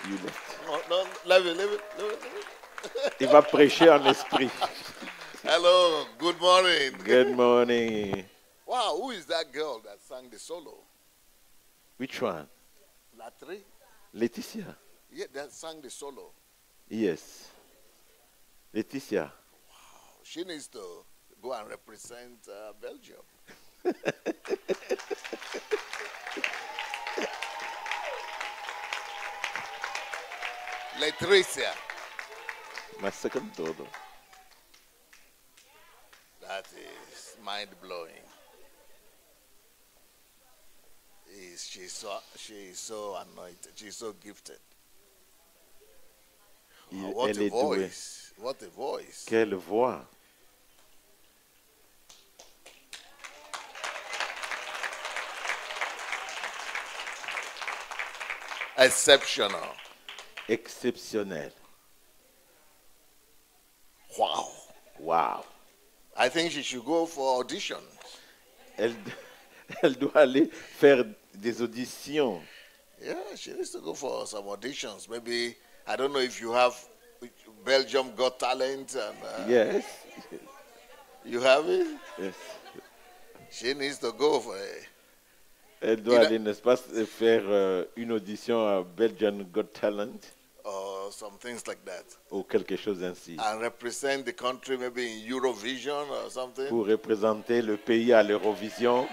You left. No, no, leave it. Il va prêcher en esprit. Hello, good morning. Good morning. Wow, who is that girl that sang the solo? Which one? Latri? Laetitia. Yeah, that sang the solo. Yes. Laetitia. She needs to go and represent Belgium. Latricia. Ma second todo. That is mind-blowing. She's so anointed. She's so gifted. Wow, what Elle a est douée. voice. What a voice. Quelle voix. Exceptional. Exceptionnelle. Wow. Wow. I think she should go for audition. Elle doit aller faire des auditions. Yeah, she needs to go for some auditions. Maybe, I don't know if you have Belgium Got Talent. And, Yes. You have it? Yes. She needs to go for it. Elle doit aller, n'est-ce pas, faire une audition à Belgian Got Talent Or some things like that. ou quelque chose ainsi. And represent the country maybe in Eurovision or something. Pour représenter le pays à l'Eurovision.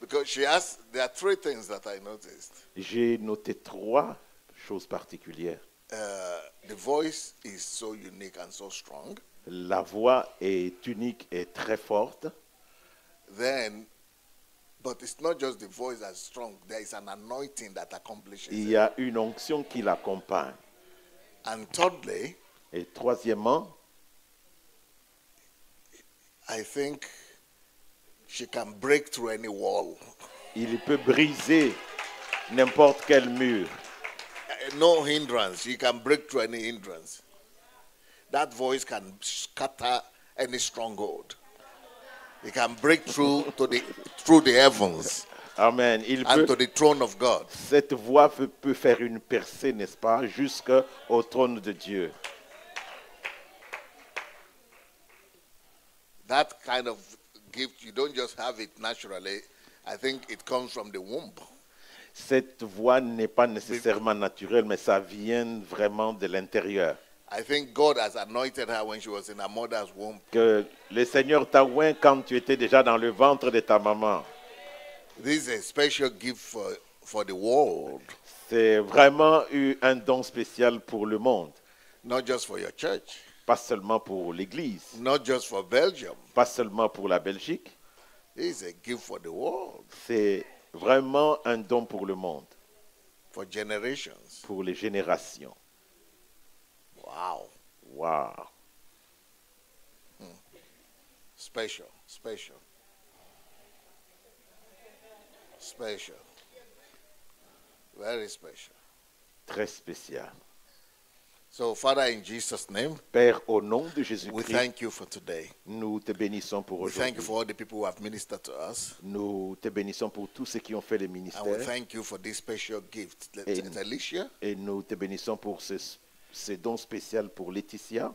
Because there are three things that I noticed. J'ai noté 3 choses particulières. The voice is so unique and so strong. La voix est unique et très forte. But it's not just the voice that's strong. There is an anointing that accomplishes Il it. y a une onction qui l'accompagne. And thirdly, Et troisièmement, I think she can break through any wall. il peut briser n'importe quel mur. No hindrance. She can break through any hindrance. That voice can scatter any stronghold. It can break through through the heavens. Amen. And to the throne of God. Cette voix peut faire une percée, n'est-ce pas, jusqu'au trône de Dieu. That kind of gift, you don't just have it naturally. I think it comes from the womb. Cette voix n'est pas nécessairement naturelle, mais ça vient vraiment de l'intérieur. I think God has anointed her when she was in her mother's womb. Que le Seigneur t'a oint quand tu étais déjà dans le ventre de ta maman. This is a special gift for the world. C'est vraiment un don spécial pour le monde. Not just for your church. Pas seulement pour l'Église. Not just for Belgium. Pas seulement pour la Belgique. This is a gift for the world. C'est vraiment un don pour le monde. For generations. Pour les générations. Wow. Wow. Special. Very special. Très spécial. So, Father, in Jesus' name, Père, au nom de we Jésus-Christ, thank you for today. nous te bénissons pour We thank you aujourd'hui. for all the people who have ministered to us. Nous te bénissons pour tous ceux qui ont fait le And we ministère. thank you for this special gift. Amen. Alicia, Et nous te bénissons pour ce don spécial pour Laetitia.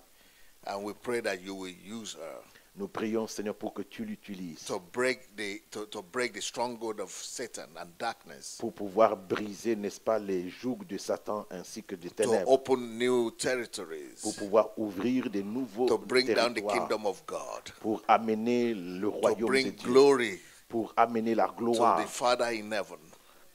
and we pray that you will use her Nous prions, Seigneur, pour que tu l'utilises to break the stronghold of Satan and darkness, pour pouvoir briser, n'est-ce pas, les jougs de Satan ainsi que des to ténèbres, open new territories, pour pouvoir ouvrir de nouveaux to bring down the territoires, kingdom of God, pour amener le to royaume de bring Dieu, glory pour amener la to gloire, the Father in heaven,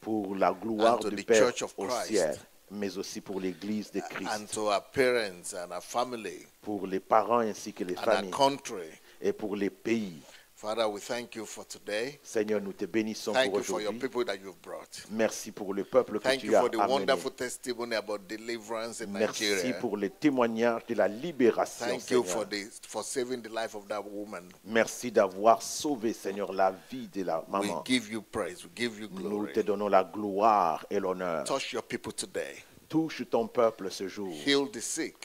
pour la gloire and to du the Père Church of au Christ, ciel, mais aussi pour l'Église de and Christ, to our parents and our family pour les parents ainsi que les and our familles country. et pour les pays. Father, we thank you for today. Seigneur, nous te bénissons Thank pour you for your aujourd'hui. people that you've brought. Merci pour le peuple que Thank tu you as for the amené. wonderful testimony about deliverance in Merci Nigeria. pour les témoignages de la libération, Thank you Seigneur. for saving the life of that woman. Merci d'avoir sauvé, Seigneur, la vie de la We maman. give you praise. We give you Nous glory. te donnons la gloire et l'honneur. Touch your people today. Touche ton peuple ce jour. Heal the sick.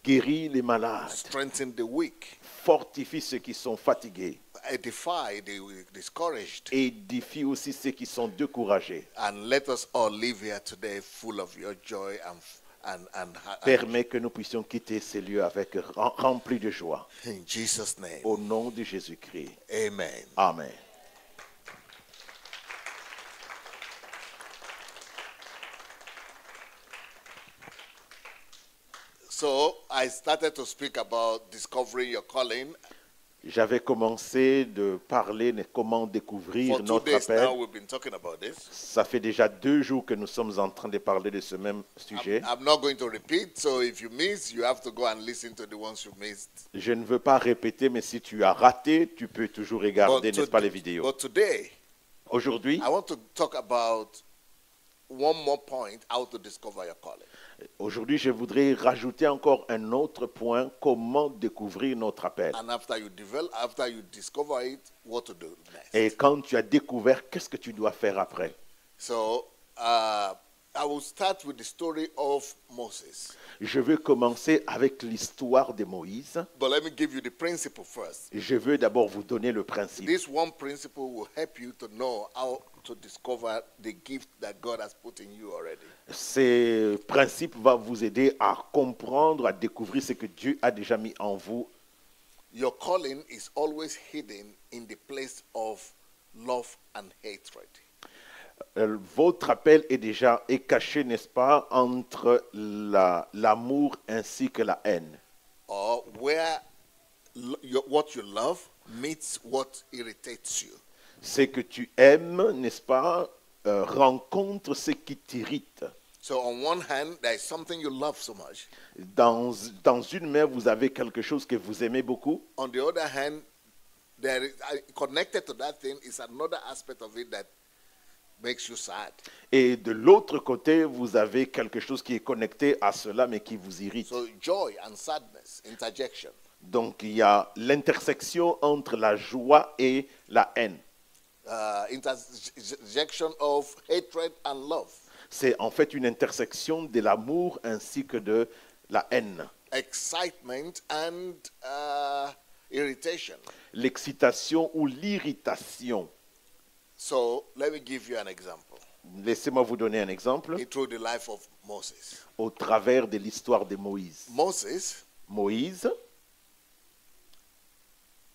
Guéris les malades. Strengthen the weak. fortifie ceux qui sont fatigués. edify the discouraged. Édifie aussi ceux qui sont découragés. And let us all live here today full of your joy and Permets que nous puissions quitter ces lieux avec remplis de joie. in Jesus' name. Au nom de Jésus-Christ. Amen. Amen. So I started to speak about discovering your calling. J'avais commencé de parler de comment découvrir For 2 notre days appel. now, we've been talking about this. Ça fait déjà 2 jours que nous sommes en train de parler de ce même sujet. I'm not going to repeat, so if you miss, you have to go and listen to the ones you missed. Je ne veux pas répéter, mais si tu as raté, tu peux toujours regarder, n'est-ce pas, les vidéos. But today, Aujourd'hui, I want to talk about one more point, how to discover your calling. aujourd'hui, je voudrais rajouter encore un autre point, comment découvrir notre appel. And after you discover it, what to do next. Et quand tu as découvert, qu'est-ce que tu dois faire après? So I will start with the story of Moses. Je veux commencer avec l'histoire de Moïse. But let me give you the principle first. Je veux d'abord vous donner le principe. This one principle will help you to know how to discover the gift that God has put in you already. Ce principe va vous aider à comprendre, à découvrir ce que Dieu a déjà mis en vous. Your calling is always hidden in the place of love and hatred. Votre appel est caché, n'est-ce pas, entre l'amour ainsi que la haine. Or where what you love meets what irritates you. Ce que tu aimes, n'est-ce pas, rencontre ce qui t'irrite. So on one hand, there is something you love so much. Dans une main, vous avez quelque chose que vous aimez beaucoup. On the other hand, there is, connected to that thing is another aspect of it that makes you sad. Et de l'autre côté, vous avez quelque chose qui est connecté à cela, mais qui vous irrite. So joy and sadness, interjection. Donc, il y a l'intersection entre la joie et la haine. Interjection of hatred and love. C'est en fait une intersection de l'amour ainsi que de la haine. Excitement and irritation. L'excitation ou l'irritation. So let me give you an example. Laissez-moi vous donner un exemple Through the life of Moses. au travers de l'histoire de Moïse. Moses Moïse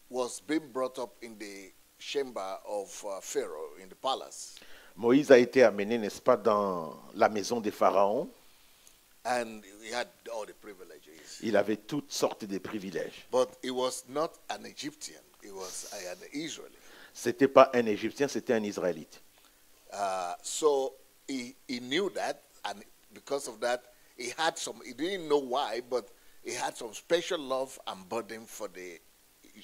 was being brought up in the chamber of Pharaoh in the palace. Moïse a été amené, n'est-ce pas, dans la maison des pharaons. And he had all the privileges. Il avait toutes sortes de privilèges. But he was not an Egyptian. He was an Israeli. Ce n'était pas un Égyptien, c'était un Israélite. So he knew that, and because of that, he didn't know why, but he had some special love and burden for the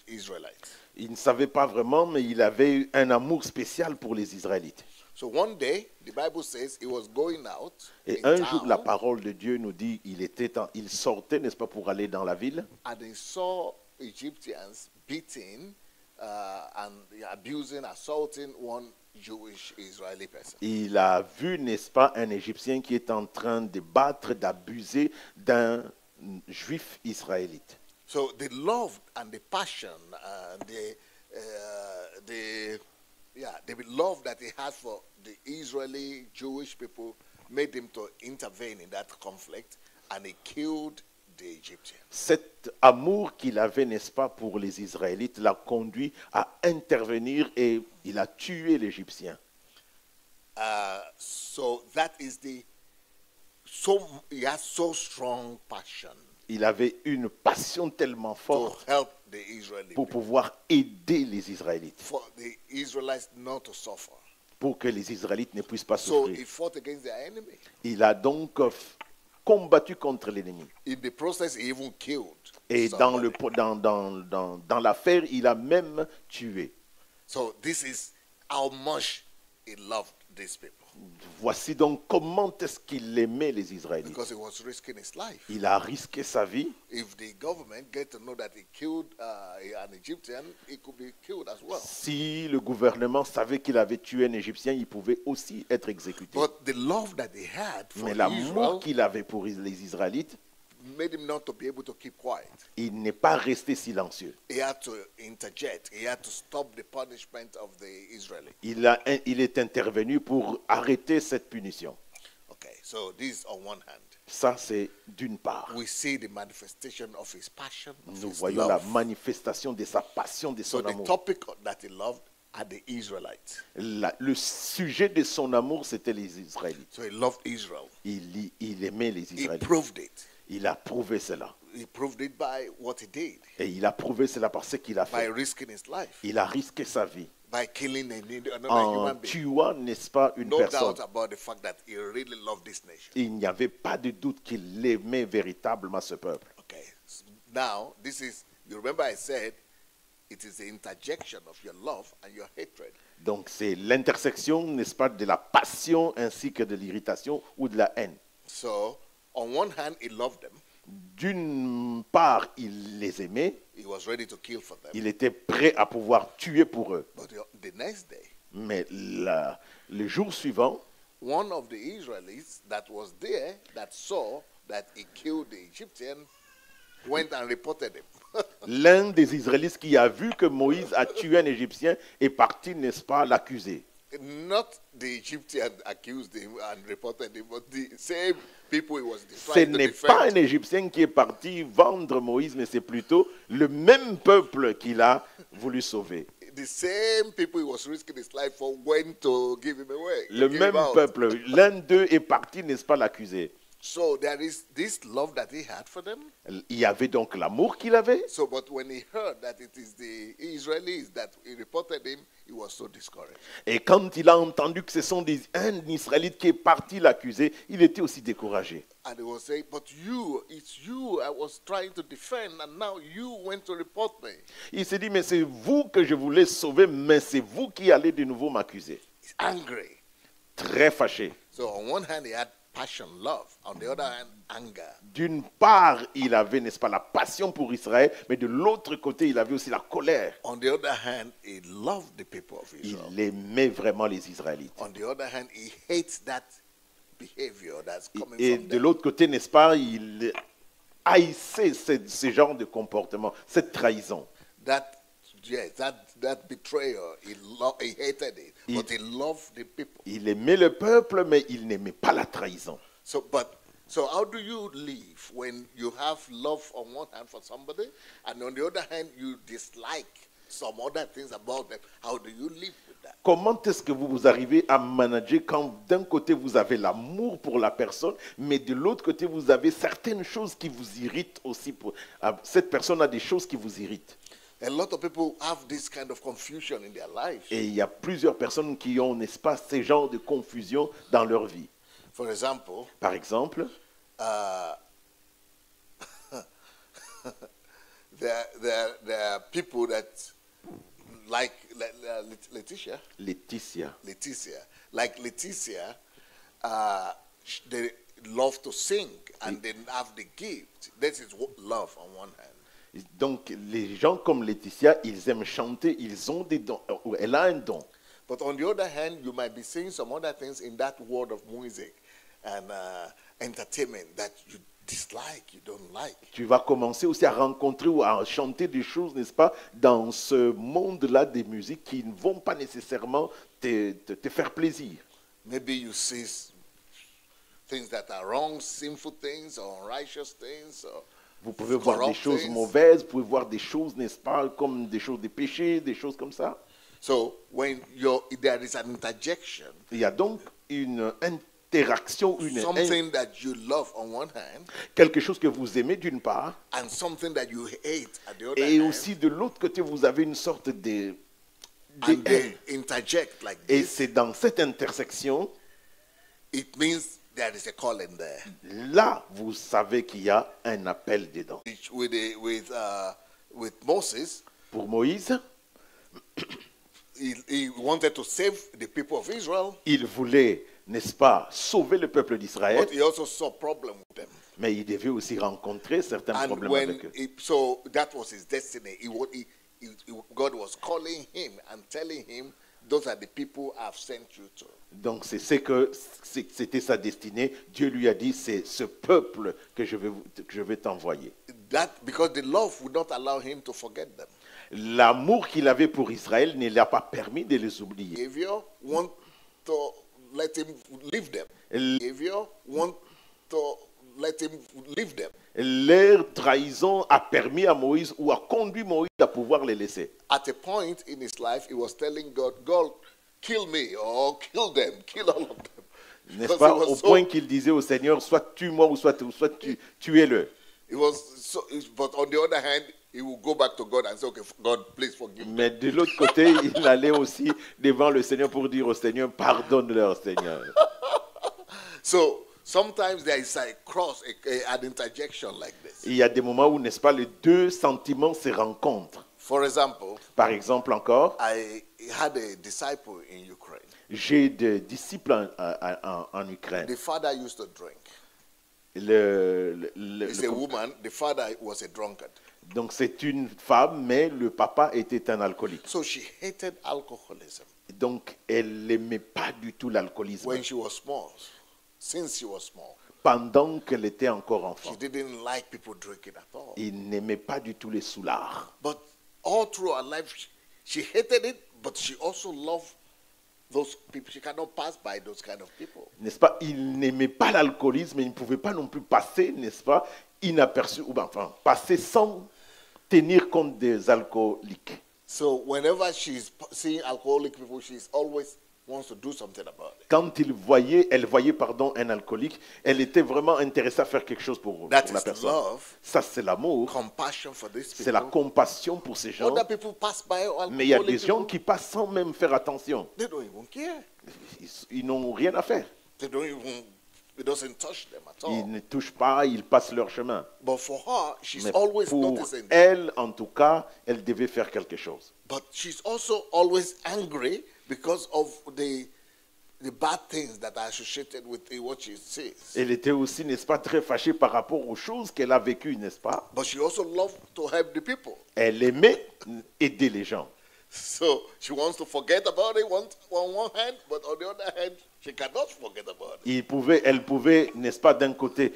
Israelites. Il ne savait pas vraiment, mais il avait un amour spécial pour les Israélites. So one day, the Bible says he was going out Et in un jour, town, la parole de Dieu nous dit, il sortait, n'est-ce pas, pour aller dans la ville. and he saw Egyptians beating and abusing, assaulting one Jewish Israeli person. Il a vu, n'est-ce pas, un Égyptien qui est en train de battre, d'abuser d'un juif israélite. So the love and the passion, the love that he had for the Israeli Jewish people made him to intervene in that conflict, and he killed the Egyptian. Cet amour qu'il avait, n'est-ce pas, pour les Israélites l'a conduit à intervenir et il a tué l'Égyptien. So that is he has so strong passion Il avait une passion tellement to forte help the Israeli pour people, pouvoir aider les Israélites, for the Israelites not to suffer. pour que les Israélites ne puissent pas So souffrir. he fought against their enemy. Il a donc combattu contre l'ennemi. In the process, he even killed Et dans somebody. l'affaire, il a même tué. So this is how much he loved these people, Voici donc comment est-ce qu'il aimait les Israélites. because he was risking his life. Il a risqué sa vie. If the government get to know that he killed an Egyptian, he could be killed as well. Si le gouvernement savait qu'il avait tué un Égyptien, il pouvait aussi être exécuté. But the love that they had for Mais l'amour Israel qu'il avait pour les Israélites made him not to be able to keep quiet. Il n'est pas resté silencieux. He had to interject. He had to stop the punishment of the Israelites. Il est intervenu pour arrêter cette punition. Okay, so this on one hand. Ça, c'est d'une part. We see the manifestation of his passion, of Nous his voyons love. la manifestation de sa passion, de So son the amour. topic that he loved are the Israelites. Le sujet de son amour, c'était les Israélites. So he loved Israel. Il aimait les He Israélites. proved it. Il a prouvé cela. He proved it by what he did, Et il a prouvé cela par ce qu'il a by fait. risking his life, Il a risqué sa vie by killing another en human being. tuant, n'est-ce pas, une No personne. doubt about the fact that he really loved this nation. Il n'y avait pas de doute qu'il aimait véritablement ce peuple. Okay. Now, this is, you remember I said, it is the interjection of your love and your hatred. Donc c'est l'intersection, n'est-ce pas, de la passion ainsi que de l'irritation ou de la haine. So, on one hand, he loved them. D'une part, il les aimait, He was ready to kill for them. il était prêt à pouvoir tuer pour eux. But the next day, Mais le jour suivant, one of the Israelites that was there, that saw that he killed the Egyptian, went and reported him. l'un des Israélites qui a vu que Moïse a tué un Égyptien est parti, n'est-ce pas, l'accuser. Not the Egyptian accused him and reported him, but the same people he was Ce trying to n'est pas un defend. Égyptien qui est parti vendre Moïse, mais c'est plutôt le même peuple qu'il a voulu sauver. The same people he was risking his life for went to give him away. Le give même him out. peuple, l'un d'eux est parti, n'est-ce pas, l'accuser. So there is this love that he had for them. Il y avait donc l'amour qu'il avait. So, but when he heard that it is the Israelis that he reported him, he was so discouraged. Et quand il a entendu que ce sont un Israélite qui est parti l'accuser, il était aussi découragé. And he was saying, but you, it's you I was trying to defend, and now you went to report me. Il s'est dit, mais c'est vous que je voulais sauver, mais c'est vous qui allez de nouveau m'accuser. He's angry. Très fâché. So on one hand, he had passion, love. On the other hand, anger. D'une part, il avait, n'est-ce pas, la passion pour Israël, mais de l'autre côté, il avait aussi la colère. On the other hand, he loved the people of Israel. Il aimait vraiment les Israélites. On the other hand, he hates that behavior that's coming Et from de them. l'autre côté, n'est-ce pas, il haïssait ce genre de comportement, cette trahison. That betrayal, he hated it, but he loved the people. Il aimait le peuple, mais il n'aimait pas la trahison. So how do you live when you have love on one hand for somebody, and on the other hand you dislike some other things about them? How do you live with that? Comment est-ce que vous arrivez à manager quand d'un côté vous avez l'amour pour la personne, mais de l'autre côté vous avez certaines choses qui vous irritent aussi. Cette personne a des choses qui vous irritent. A lot of people have this kind of confusion in their life. Et il y a plusieurs personnes qui ont, n'est-ce pas, ces genres de confusion dans leur vie. For example, Par exemple, there are people that like Letitia. Like Letitia, they love to sing and they have the gift. This is love on one hand. donc les gens comme Laetitia, ils aiment chanter, ils ont des dons, elle a un don. But on the other hand, you might be seeing some other things in that world of music and entertainment that you dislike, you don't like. Tu vas commencer aussi à rencontrer ou à chanter des choses, n'est-ce pas, dans ce monde-là des musiques qui ne vont pas nécessairement te faire plaisir. Maybe you see things that are wrong, sinful things, or unrighteous things, or Vous pouvez voir des corrupt choses things. mauvaises, vous pouvez voir des choses, n'est-ce pas, comme des choses de péché, des choses comme ça. So when there is an interjection, Il y a donc une interaction, something that you love on one hand, quelque chose que vous aimez d'une part, and something that you hate at the other et hand, aussi de l'autre côté, vous avez une sorte de and they interject like et this, c'est dans cette intersection, it means there is a calling there. là, vous savez qu'il y a un appel dedans. With Moses, Pour Moïse, he wanted to save the people of Israel, il voulait, n'est-ce pas, sauver le peuple d'Israël, but he also saw problem with them. mais il devait aussi rencontrer certains And problèmes when avec eux. so that was his destiny. God was calling him and telling him those are the people I've sent you to. Donc c'était sa destinée. Dieu lui a dit, c'est ce peuple que je vais t'envoyer. That because the love would not allow him to forget them. L'amour qu'il avait pour Israël ne lui a pas permis de les oublier. Behavior want to let him leave them. Behavior want to let him leave them. Leur trahison a permis à Moïse ou a conduit Moïse à pouvoir les laisser. At a point in his life, he was telling God, God, kill me or kill them, kill all of them. N'est-ce pas? Au point qu'il disait au Seigneur, soit tue-moi ou soit tuez-le. But on the other hand, he would go back to God and say, okay, God, please forgive me. Mais de l'autre côté, il allait aussi devant le Seigneur pour dire au Seigneur, pardonne-leur, Seigneur. So sometimes there is a cross, an interjection like this. Il y a des moments où, n'est-ce pas, les deux sentiments se rencontrent. For example, Par exemple encore, I had a disciple in Ukraine. j'ai des disciples en Ukraine. The father used to drink. It's a Le- woman. The father was a drunkard. donc c'est une femme, mais le papa était un alcoolique. So she hated alcoholism Donc elle n'aimait pas du tout l'alcoolisme. when she was small. Since she was small, Pendant qu'elle était encore enfant, she didn't like people drinking at all. il n'aimait pas du tout les soulards. But all through her life, she hated it, but she also loved those people. She cannot pass by those kind of people. N'est-ce pas? Il n'aimait pas l'alcoolisme, mais il ne pouvait pas non plus passer, n'est-ce pas, inaperçu, ou bien, enfin, passer sans tenir compte des alcooliques. So whenever she's seeing alcoholic people, she's always wants to do something about it. Quand elle voyait un alcoolique, elle était vraiment intéressée à faire quelque chose pour That la is personne. love, Ça, c'est l'amour, compassion for these c'est la people. compassion pour ces gens. Other people pass by Mais il y a des alcoholic gens people, qui passent sans même faire attention. they don't even care. Ils n'ont rien à faire. They don't even, it doesn't touch them at Ils all. ne touchent pas, ils passent leur chemin. But for her, she's Mais always pour noticing. elle, en tout cas, elle devait faire quelque chose. But she's also always angry because of the bad things that are associated with what she sees. Elle était aussi, n'est-ce pas, très fâchée par rapport aux choses qu'elle a vécues, n'est-ce pas? But she also loved to help the people. Elle aimait aider les gens. So she wants to forget about it on one hand, but on the other hand, she cannot forget about it. Elle pouvait, n'est-ce pas, d'un côté,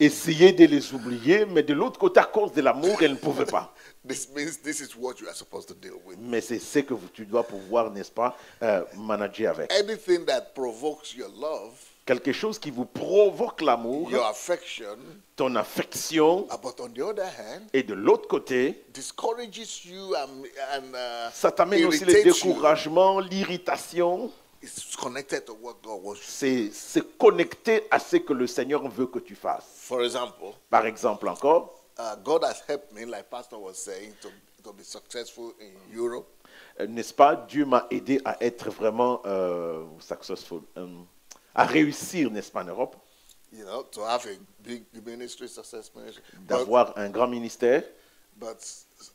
essayer de les oublier, mais de l'autre côté, à cause de l'amour, elle ne pouvait pas. This means this is what you are supposed to deal with. Mais c'est ce que tu dois pouvoir, n'est-ce pas, manager avec. Anything that provokes your love, Quelque chose qui vous provoque l'amour, your affection, ton affection, but on the other hand, et de l'autre côté, discourages you and ça t'amène aussi le irritates you. découragement, l'irritation. It's connected to what God wants. C'est connecté à ce que le Seigneur veut que tu fasses. For example, Par exemple encore, God has helped me, like Pastor was saying, to be successful in Europe. n'est-ce pas, Dieu m'a aidé à être vraiment successful, à réussir, n'est-ce pas, en Europe, You know, to have a big ministry, success ministry. d'avoir un grand ministère, But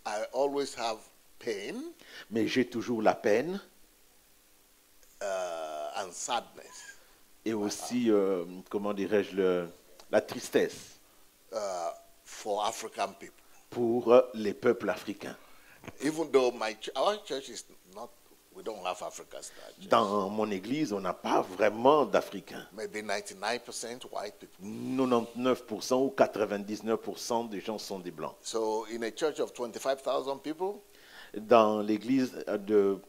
I always have pain mais j'ai toujours la peine and sadness et aussi, comment dirais-je, la tristesse for African people. pour les peuples africains. Even though our church is not, we don't have Africans. Dans mon église, on n'a pas vraiment d'Africains. Maybe 99% white people. 99% ou 99% des gens sont des Blancs. So in a church of 25,000 people, Dans l'église de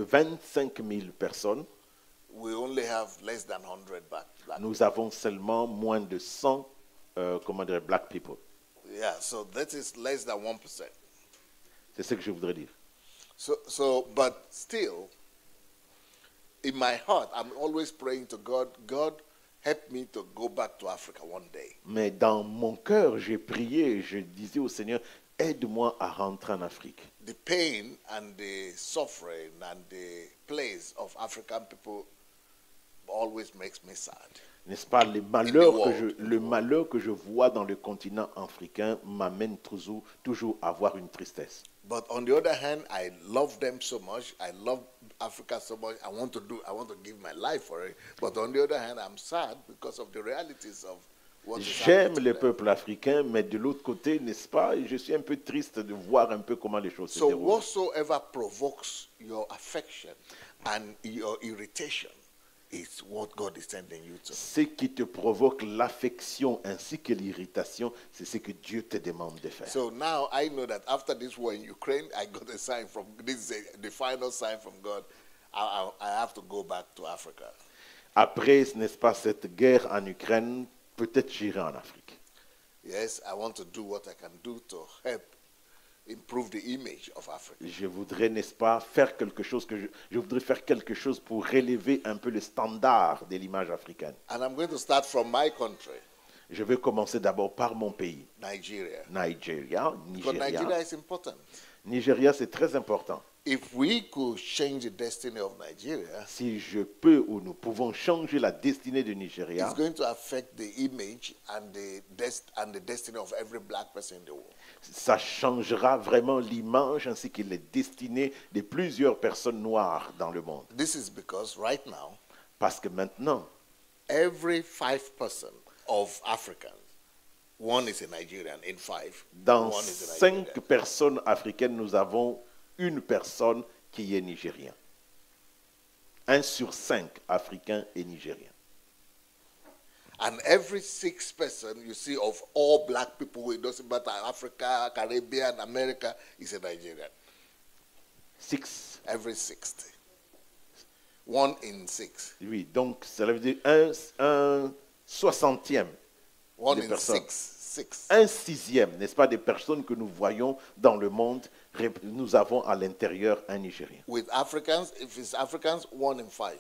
25 000 personnes, we only have less than 100 black nous avons seulement moins de 100 black people. Yeah, so that is less than 1%. C'est ce que je voudrais dire. But still, in my heart, I'm always praying to God, God, help me to go back to Africa one day. Mais dans mon cœur, j'ai prié et je disais au Seigneur, aide-moi à rentrer en Afrique. The pain and the suffering and the place of African people always makes me sad. N'est-ce pas, le malheur que je vois dans le continent africain m'amène toujours à avoir une tristesse. But on the other hand, I love them so much. I love Africa so much. I want to give my life for it. But on the other hand, I'm sad because of the realities of what is J'aime happening les to them. peuples africains, mais de l'autre côté, n'est-ce pas, je suis un peu triste de voir un peu comment les choses se So déroulent. whatsoever provokes your affection and your irritation is what God is sending you to. Ce qui te provoque l'affection ainsi que l'irritation, c'est ce que Dieu te demande de faire. So now I know that after this war in Ukraine, I got a sign from this is the final sign from God. I have to go back to Africa. Après, n'est-ce pas, cette guerre en Ukraine, peut-être j'irai en Afrique. Yes, I want to do what I can do to help improve the image of Africa. Je voudrais, n'est-ce pas, faire quelque chose je voudrais faire quelque chose pour relever un peu le standard de l'image africaine. And I'm going to start from my country, Je vais commencer d'abord par mon pays, Nigeria. Nigeria. Because Nigeria is important. Nigeria, c'est très important. If we could change the destiny of Nigeria, Si je peux ou nous pouvons changer la destinée de Nigeria, it's going to affect the image and the destiny of every black person in the world. ça changera vraiment l'image ainsi que les destinées de plusieurs personnes noires dans le monde. This is because right now, Parce que maintenant, every 5% of Africans, one is a Nigerian in 5. dans One is a 5 Nigerian. personnes africaines, nous avons une personne qui est nigérien. 1 sur 5 Africains est nigérien. And every 6 person you see of all black people, it doesn't matter Africa, Caribbean, America, is a Nigerian. 6. Every 60. 1 in 6. Oui, donc ça veut dire un 60e. 1 Des in personnes. 6. Un 6e, n'est-ce pas, des personnes que nous voyons dans le monde, nous avons à l'intérieur un Nigérien. With Africans, if it's Africans, 1 in 5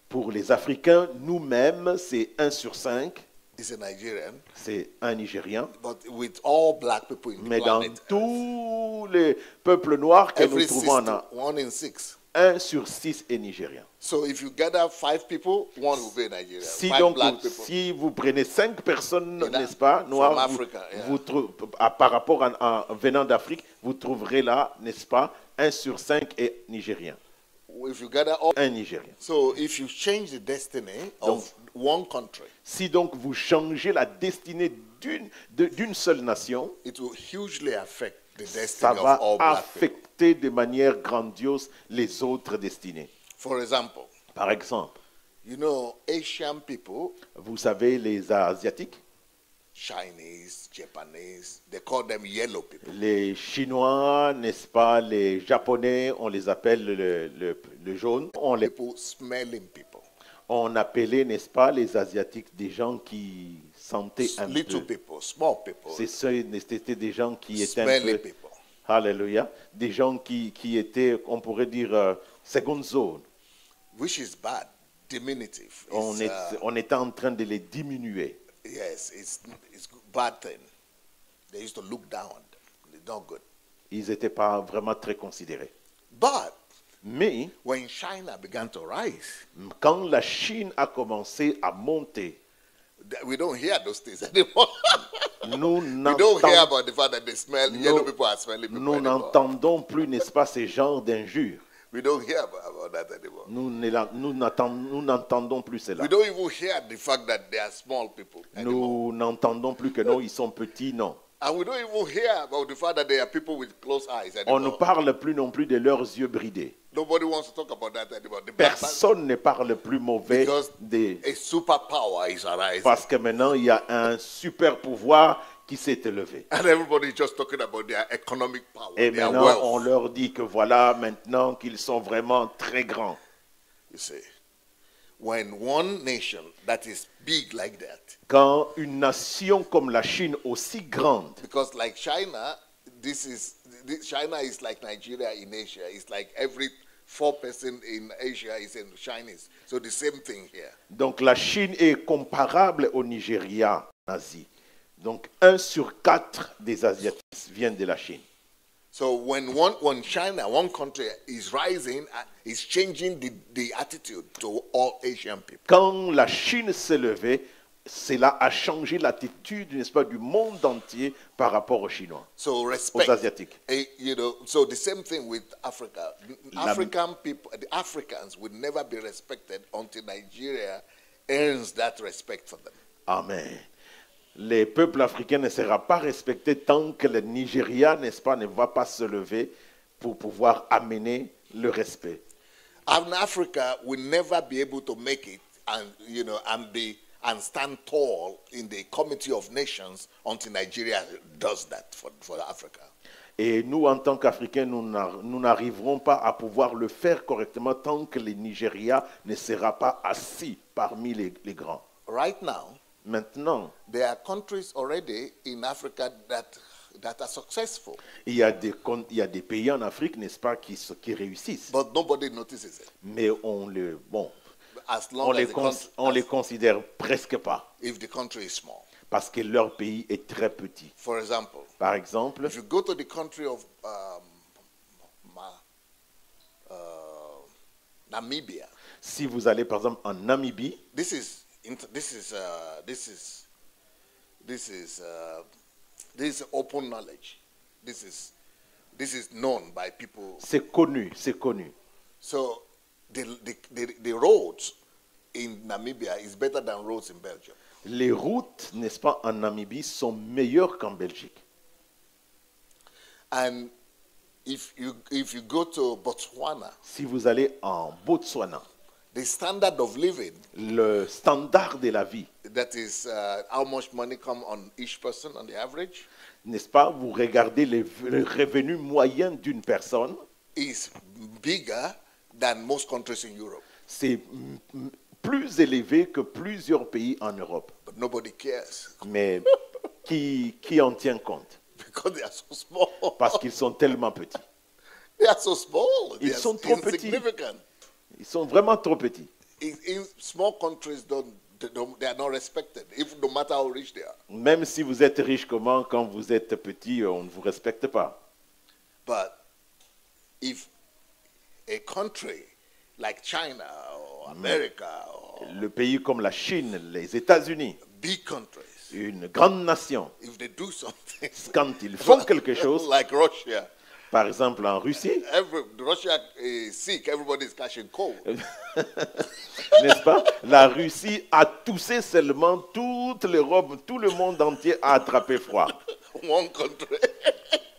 Pour les Africains, nous-mêmes, c'est 1 sur 5, is a Nigerian. c'est un Nigérien. But with all black people in the Mais dans planet, tous les peuples noirs que nous every trouvons, 1 in 6. 1 sur 6 est nigérien. So if you gather 5 people, 1 will be a Nigerian. Si 5 donc, black people. si vous prenez 5 personnes, In that- n'est-ce pas, noires, from vous, Africa, yeah. par rapport venant d'Afrique, vous trouverez là, n'est-ce pas, 1 sur 5 est nigérien. If you gather all, Un Nigérien. so if you change the destiny of one country, Si donc vous changez la destinée d'une seule nation, it will hugely affect the ça destiny va of all black people. affecter de manière grandiose les autres destinées. For example, Par exemple, you know, Asian people, vous savez, les Asiatiques, Chinese, Japanese, they call them yellow people. les Chinois, n'est-ce pas, les Japonais, on les appelle le jaune. People, smelling people. On appelait, n'est-ce pas, les Asiatiques des gens qui sentaient un Little peu. people, small people, C'était des gens qui étaient un smelly peu, people. alléluia, des gens qui étaient, on pourrait dire, seconde zone. Which is bad, diminutive. On It's, était en train de les diminuer. yes, it's bad thing. They used to look down on them. It's not good. Ils n'étaient pas vraiment très considérés. But Mais when China began to rise, quand la Chine a commencé à monter, we don't hear those things anymore. nous We don't hear n'entendons about the fact that they smell yellow people are smelly people nous anymore. n'entendons plus, n'est-ce pas, ces genres d'injures. We don't hear about that anymore. Nous n'entendons plus cela. We don't even hear the fact that they are small people anymore. Nous n'entendons plus que non, ils sont petits, non. And we don't even hear about the fact that there are people with closed eyes On ne anymore. parle plus non plus de leurs yeux bridés. Nobody wants to talk about that anymore. The black man- Personne ne parle plus mauvais Because des... a superpower is arising. Parce que maintenant, il y a un super pouvoir qui s'est élevé. And everybody is just talking about their economic power, Et their maintenant, on wealth. leur dit que voilà, maintenant qu'ils sont vraiment très grands. You see, when one nation that is big like that, Quand une nation comme la Chine, aussi grande, because like China, China is like Nigeria in Asia. It's like every 4% in Asia is in Chinese. So the same thing here. donc la Chine est comparable au Nigeria en Asie. Donc 1 sur 4 des Asiatiques viennent de la Chine. So when China, one country is rising, is changing the attitude to all Asian people. Quand la Chine s'est levée, cela a changé l'attitude, n'est-ce pas, du monde entier par rapport aux Chinois, So aux respect, Asiatiques. you know. So the same thing with Africa. African people, the Africans would never be respected until Nigeria earns that respect for them. Amen. Les peuples africains ne seront pas respectés tant que le Nigeria, n'est-ce pas, ne va pas se lever pour pouvoir amener le respect. And Africa will never be able to make it and and stand tall in the Committee of Nations until Nigeria does that for Africa. Et nous, en tant qu'Africains, nous n'arriverons pas à pouvoir le faire correctement tant que le Nigeria ne sera pas assis parmi les grands. Right now, Maintenant, there are countries already in Africa that are successful, il y a des pays en Afrique, n'est-ce pas, qui réussissent. but nobody notices it. Mais As long as on les considère presque pas if the country is small. parce que leur pays est très petit. For example, Par exemple, if you go to the country of Namibia, si vous allez par exemple en Namibie, this is open knowledge. This is known by people. c'est connu, c'est connu. So the roads in Namibia is better than roads in Belgium. Les routes, n'est-ce pas, en Namibie sont meilleures qu'en Belgique. And if you go to Botswana, Si vous allez en Botswana, the standard of living, le standard de la vie, that is how much money come on each person on the average, n'est-ce pas, vous regardez le revenu moyen d'une personne, is bigger than most countries in Europe. c'est plus élevé que plusieurs pays en Europe. But nobody cares Mais qui en tient compte? because they are so small. Parce qu'ils sont tellement petits. They are so small. Ils They are sont trop petits. insignificant. Ils sont vraiment trop petits. In small countries, they are not respected, even no matter how rich they are. Même si vous êtes riche comment, quand vous êtes petit, on ne vous respecte pas. But if a country like China or America or Le pays comme la Chine, les États-Unis, big countries, une grande nation, if they do something quand ils font quelque chose, like Russia, par exemple en Russie, Russia is sick, everybody is catching cold. n'est-ce pas? La Russie a toussé seulement toute l'Europe, tout le monde entier a attrapé froid. One country.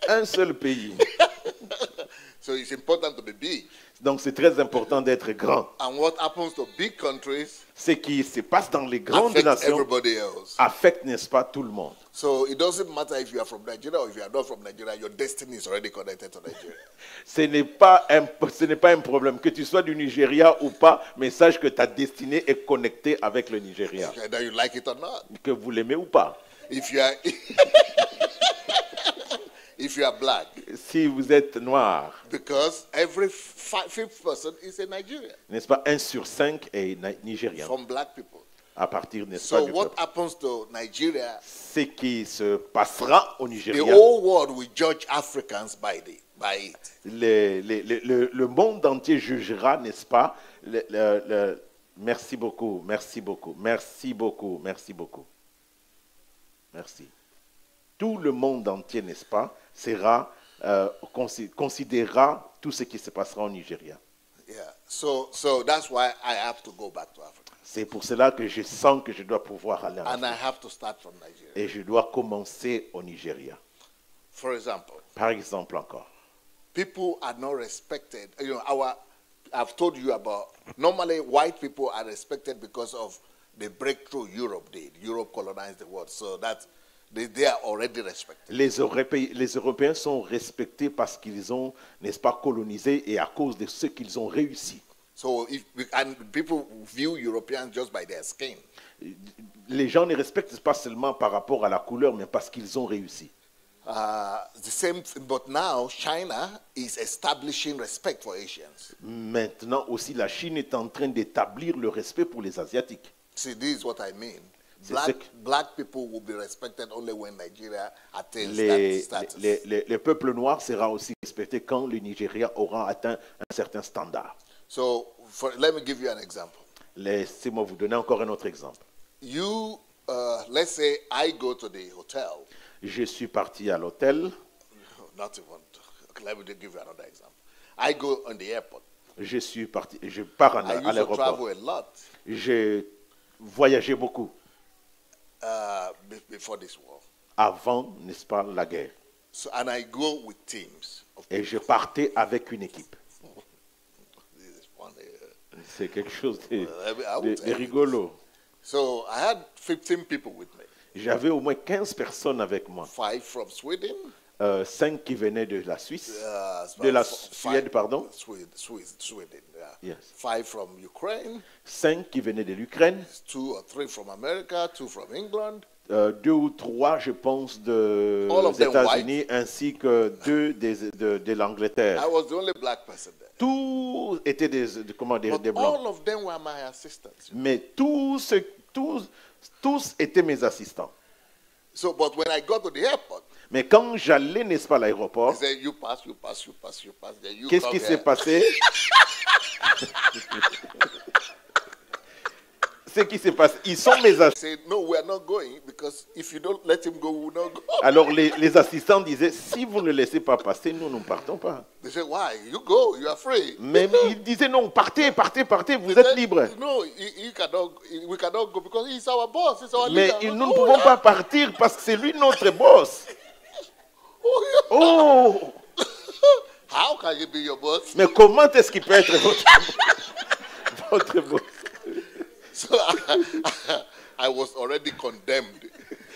Un seul pays. So it's important to be big. Donc c'est très important d'être grand. And what happens to big countries Ce qui se passe dans les grandes affects nations everybody else. affecte, n'est-ce pas, tout le monde. So it doesn't matter if you are from Nigeria or if you are not from Nigeria, your destiny is already connected to Nigeria. Ce n'est pas un problème. Que tu sois du Nigeria ou pas, mais sache que ta destinée est connectée avec le Nigeria. Whether you like it or not. Que vous l'aimez ou pas. If you are if you are black, Si vous êtes noir, because every fifth person is a Nigerian n'est-ce pas, 1 sur 5 est nigérien. from black people. À partir, n'est-ce pas, So du what peuple. happens to Nigeria? Ce qui se passera au The Nigeria, whole world will judge Africans by it. le monde entier jugera, n'est-ce pas, merci beaucoup, merci beaucoup, merci beaucoup, merci beaucoup. Merci. Tout le monde entier, n'est-ce pas, considérera tout ce qui se passera au Nigeria. Yeah. So that's why I have to go back to Africa. C'est pour cela que je sens que je dois pouvoir aller en And Afrique. I have to start from Nigeria. Et je dois commencer au Nigeria. For example, Par exemple encore. people are not respected. I've told you about, normally white people are respected because of the breakthrough Europe did. Europe colonized the world. So that they are already respected. Les Européens sont respectés parce qu'ils ont, n'est-ce pas, colonisé et à cause de ce qu'ils ont réussi. So and people view Europeans just by their skin. Les gens ne respectent pas seulement par rapport à la couleur, mais parce qu'ils ont réussi. The same, but now China is establishing respect for Asians. Maintenant aussi, la Chine est en train d'établir le respect pour les Asiatiques. See, this is what I mean. C'est Black people will be respected only when Nigeria attains Les, that status. le peuple noir sera aussi respecté quand le Nigeria aura atteint un certain standard. So let me give you an example. Laissez-moi vous donner encore un autre exemple. You, let's say I go to the hotel. Je suis parti à l'hôtel. Not even. Let me give you another example. I go on the airport. Je pars I à used to l'aéroport. travel a lot. J'ai voyagé beaucoup. before this war. avant, n'est-ce pas, la guerre. So, and I go with teams of Et je partais avec une équipe. This is funny. C'est quelque chose de, I would de tell you rigolo. So I had 15 people with me. J'avais au moins 15 personnes avec moi. 5 from Sweden. 5 qui venaient de la Suisse, uh, de la f- Suède, pardon. Sweden, yeah. Yes. 5 from Ukraine. 5 qui venaient de l'Ukraine. 2 or 3 from America. 2 from England. 2 ou 3, je pense, des All of them États-Unis, ainsi que 2 de l'Angleterre. I was the only black person there. Tous étaient comment dire, But des blancs. all of them were my assistants. Mais tous étaient mes assistants. So, but when I got to the airport, Mais quand j'allais, n'est-ce pas, à they l'aéroport, said, you pass, you pass, you pass, you pass. Then you qu'est-ce come qui here. s'est passé? Ce qui s'est passé, ils sont mes assistants. I said, no, we are not going because if you don't let him go, we will not go. Alors les assistants disaient, si vous ne le laissez pas passer, nous ne partons pas. They said, why? You go, you are free. Mais ils disaient, non, partez, partez, partez, vous They êtes said, libres. no, we cannot go because he's our boss, he's our Mais leader. nous ne pouvons pas partir parce que c'est lui notre boss. Oh, yeah. Oh, How can he be your boss? mais comment est-ce qu'il peut être votre boss? So I was already condemned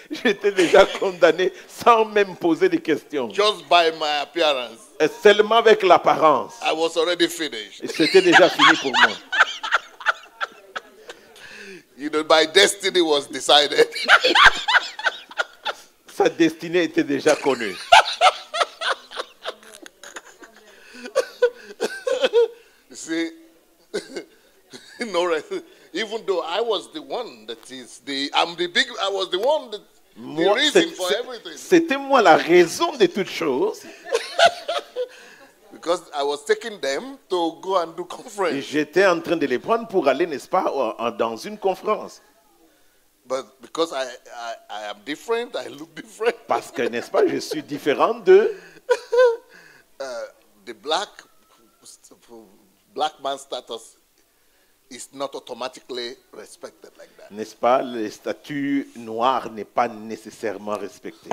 J'étais déjà condamné sans même poser de questions. just by my appearance. Et seulement avec l'apparence. I was already finished. Et c'était déjà fini pour moi. You know, my destiny was decided. Sa destinée était déjà connue. You see, no, even though I was the one that is I was the one that the Moi, reason for everything c'était moi la raison de toutes choses. because I was taking them to go and do Et conference. j'étais en train de les prendre pour aller, n'est-ce pas, dans une conférence. But because I am different, I look different. Parce que, n'est-ce pas, je suis différent de... The black man status is not automatically respected like that. N'est-ce pas, le statut noir n'est pas nécessairement respecté.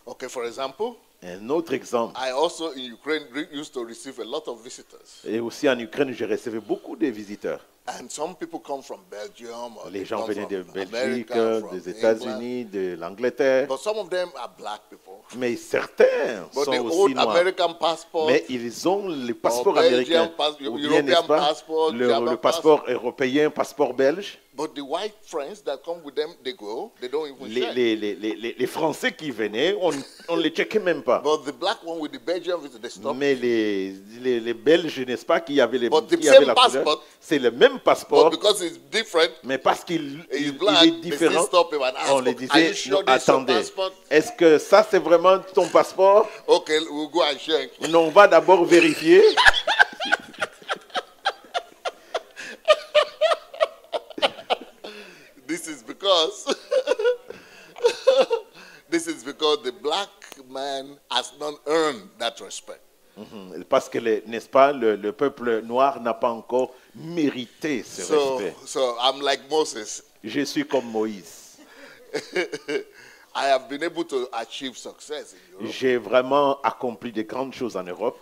Okay, for example, Un autre exemple, I also in Ukraine used to receive a lot of visitors. et aussi en Ukraine, j'ai reçu beaucoup de visiteurs. And some people come from Belgium or Les they gens come venaient de from Belgique, America, from des England. États-Unis, de l'Angleterre. But some of them are black people. Mais certains But sont they aussi hold noirs. American passport. Mais ils ont le passeport Belgian américain, ou bien, European n'est-ce pas, passport, le German passeport européen, passeport belge. But the white friends that come with them, they go. They don't even check. Les Français qui venaient, on ne les checkait même pas. But the black one with the Belgian visa, they stop. Mais les Belges, n'est-ce pas, qui avaient, But the qui avaient same la couleur, passport, c'est le même But passeport, because it's different, mais parce qu'il he's il black, est they still différent, stop him and ask, on les are disait, you sure non, this is your attendez, passport? est-ce que ça c'est vraiment ton passeport? Okay, we'll go and check. Non, on va d'abord vérifier. This is because the black man has not earned that respect. Parce que, n'est-ce pas, le peuple noir n'a pas encore mérité ce respect. So I'm like Moses. Je suis comme Moïse. I have been able to achieve success in Europe. J'ai vraiment accompli de grandes choses en Europe.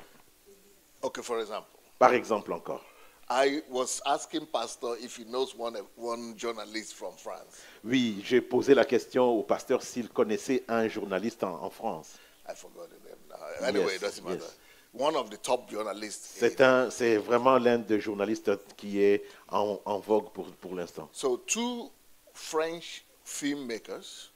Okay, for example, Par exemple encore. I was asking Pastor if he knows one journalist from France. Oui, j'ai posé la question au pasteur s'il connaissait un journaliste en France. I forgot the name now. Anyway, it doesn't matter. yes. One of the top journalists. C'est vraiment l'un des journalistes qui est en vogue pour l'instant. So 2 French filmmakers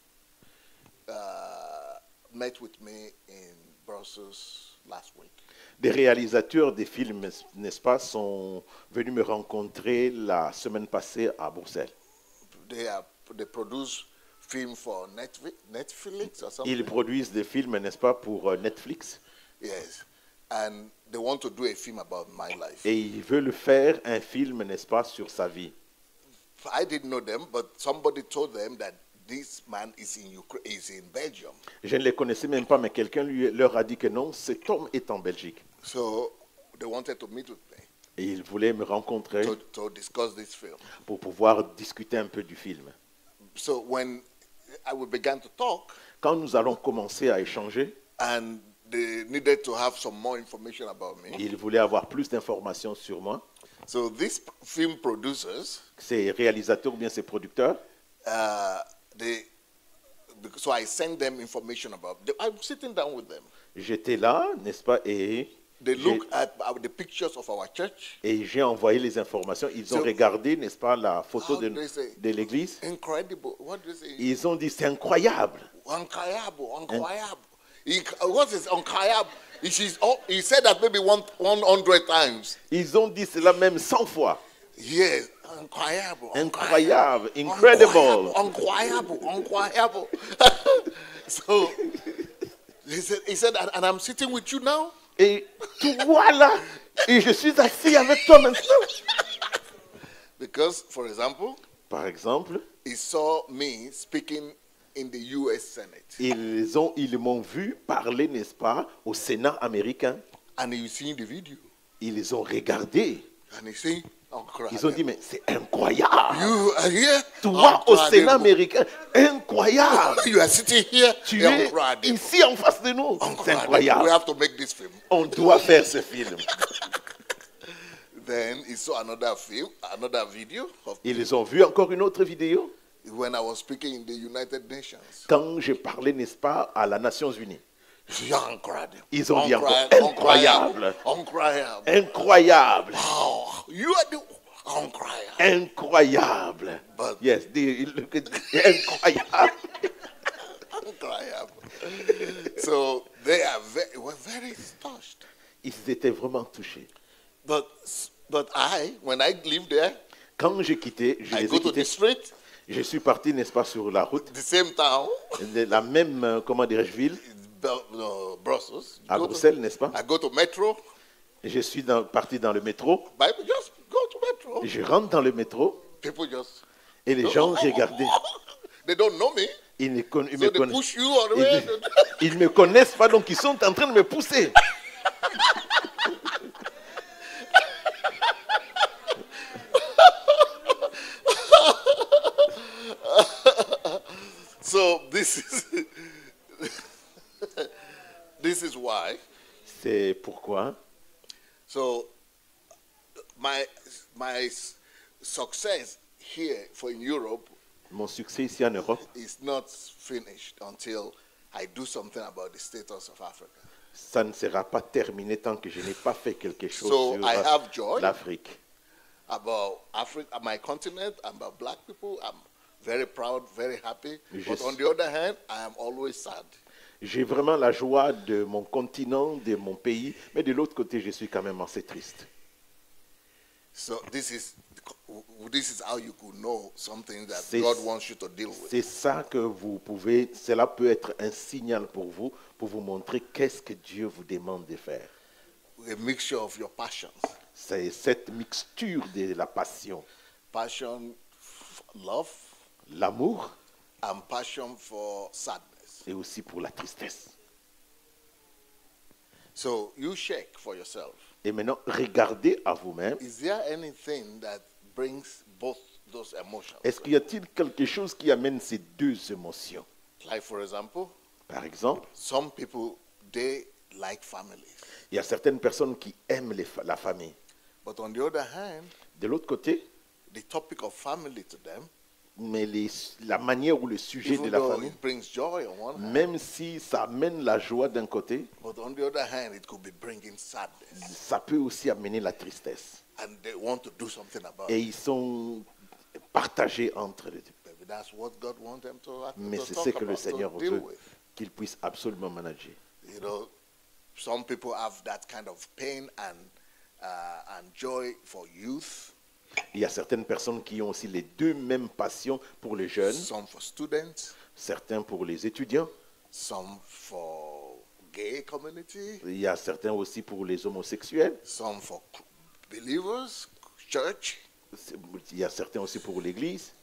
met with me in Brussels last week. Des réalisateurs des films, n'est-ce pas, sont venus me rencontrer la semaine passée à Bruxelles. They produce film for Netflix or something. Ils produisent des films, n'est-ce pas, pour Netflix. Yes, and they want to do a film about my life. Et ils veulent faire un film, n'est-ce pas, sur sa vie. I didn't know them, but somebody told them that this man is in Belgium. Je ne les connaissais même pas, mais quelqu'un leur a dit que non, cet homme est en Belgique. So they wanted to meet with me Et ils voulaient me rencontrer to discuss this film. pour pouvoir discuter un peu du film. So when we began to talk, Quand nous allons commencer à échanger, and they needed to have some more information about me. il voulait avoir plus d'informations sur moi. So these film producers, Ces réalisateurs ou bien ces producteurs, so I sent them information about. I'm sitting down with them. j'étais là, n'est-ce pas, et They look at the pictures of our church. j'ai envoyé les informations. Ils ont So- regardé, n'est-ce pas, la photo How do they say? de l'église. Incredible. What do you say? Ils ont dit, c'est incroyable. Incredible. What is incredible? He said that maybe 100 times. Ils ont dit cela même 100 fois. Yes, incredible. Incroyable, incredible. Incredible. So he said, and I'm sitting with you now. Et toi là, et je suis assis avec toi maintenant. Because, for example, Par exemple, he saw me speaking in the U.S. Senate, ils m'ont vu parler, n'est-ce pas, au Sénat américain. and he seen the video, Ils ont regardé. and he said, Ils ont dit, mais c'est incroyable. "You are here, Toi au incredible. Sénat américain, incroyable. You are sitting here, Tu es incredible. ici en face de nous. C'est Incredible. We incroyable. have to make this film." On doit faire ce film. Then he saw another video of Ils ont vu encore une autre vidéo when I was speaking in the United Nations. quand j'ai parlé, n'est-ce pas, à la Nations Unies. Incredible. Ils ont dit encore, Incredible. incroyable. Incredible. Incroyable. Wow. You are the incredible. Incroyable. But- Yes, incroyable. Incredible. So they were very touched. Ils étaient vraiment touchés. But when I lived there, Quand j'ai quitté, je I les go ai to the quittés. street, Je suis parti, n'est-ce pas, sur la route the same town, de la même, comment dirais-je, ville, Brussels. à Go to- Bruxelles, n'est-ce pas. I go to metro. Je suis parti dans le métro. Bible, just go to metro. Je rentre dans le métro People just et les gens regardaient. they don't know me, Ils me so they connaissent. push you on the way. Ils me connaissent pas, donc ils sont en train de me pousser. So this is why. C'est pourquoi So my success here for in Europe mon succès ici en Europe, is not finished until I do something about the status of Africa. ça ne sera pas terminé tant que je n'ai pas fait quelque chose So sur I have joy l'Afrique. about Africa, my continent, about black people. I'm very proud, very happy. But Yes. on the other hand, I am always sad. J'ai vraiment la joie de mon continent, de mon pays, mais de l'autre côté, je suis quand même assez triste. So this is how you could know something that C'est- God wants you to deal with. C'est ça que vous pouvez, cela peut être un signal pour vous montrer qu'est-ce que Dieu vous demande de faire. A mixture of your passions. C'est cette mixture de la passion, Passion, love, l'amour and passion for sadness. et aussi pour la tristesse. So you check for yourself. Et maintenant, regardez à vous-même. Is there anything that brings both those emotions? Est-ce qu'il y a-t-il quelque chose qui amène ces deux émotions? Like, for example, Par exemple, some people, they like families. il y a certaines personnes qui aiment la famille. But on the other hand, De l'autre côté, the topic of family to them, mais la manière ou le sujet de even la though famille, it brings joy on one hand, même si ça amène la joie d'un côté, but on the other hand, it could be bringing sadness. ça peut aussi amener la tristesse. And they want to do something about Et it. ils sont partagés entre les deux. Maybe that's what God wants them Mais to c'est talk ce que le about, Seigneur to deal veut with. qu'ils puissent absolument manager. You know, some people have that kind of pain and joy for youth, Il y a certaines personnes qui ont aussi les deux mêmes passions pour les jeunes, some for students, certains pour les étudiants, some for gay community, il y a certains aussi pour les homosexuels, some for believers, church. il y a certains aussi pour l'église.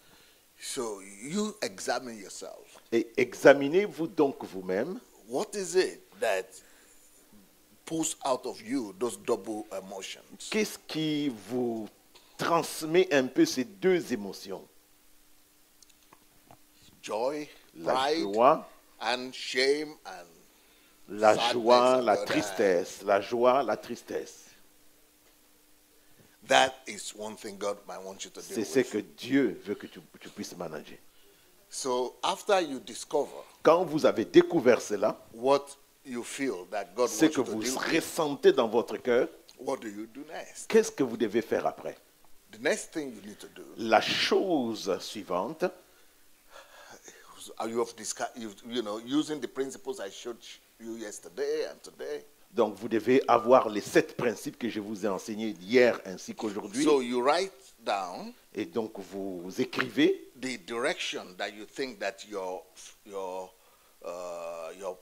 So you examine yourself. Et examinez-vous donc vous-même. What is it that pulls out of you those double emotions? Qu'est-ce qui vous transmet un peu ces deux émotions? Joy La pride, joie, and shame and la sadness joie, on la the other tristesse, la joie, la tristesse. That is one thing God might want you to deal C'est ce que with. Dieu veut que tu puisses manager. So after you discover Quand vous avez découvert cela, what you feel that God ce wants que you to vous deal with, ressentez dans votre cœur, what do you do next? qu'est-ce que vous devez faire après? The next thing you need to do, La chose suivante, using the principles I showed you yesterday and today. donc vous devez avoir les 7 principes que je vous ai enseignés hier ainsi qu'aujourd'hui. So you write down Et donc vous écrivez the direction that you think that your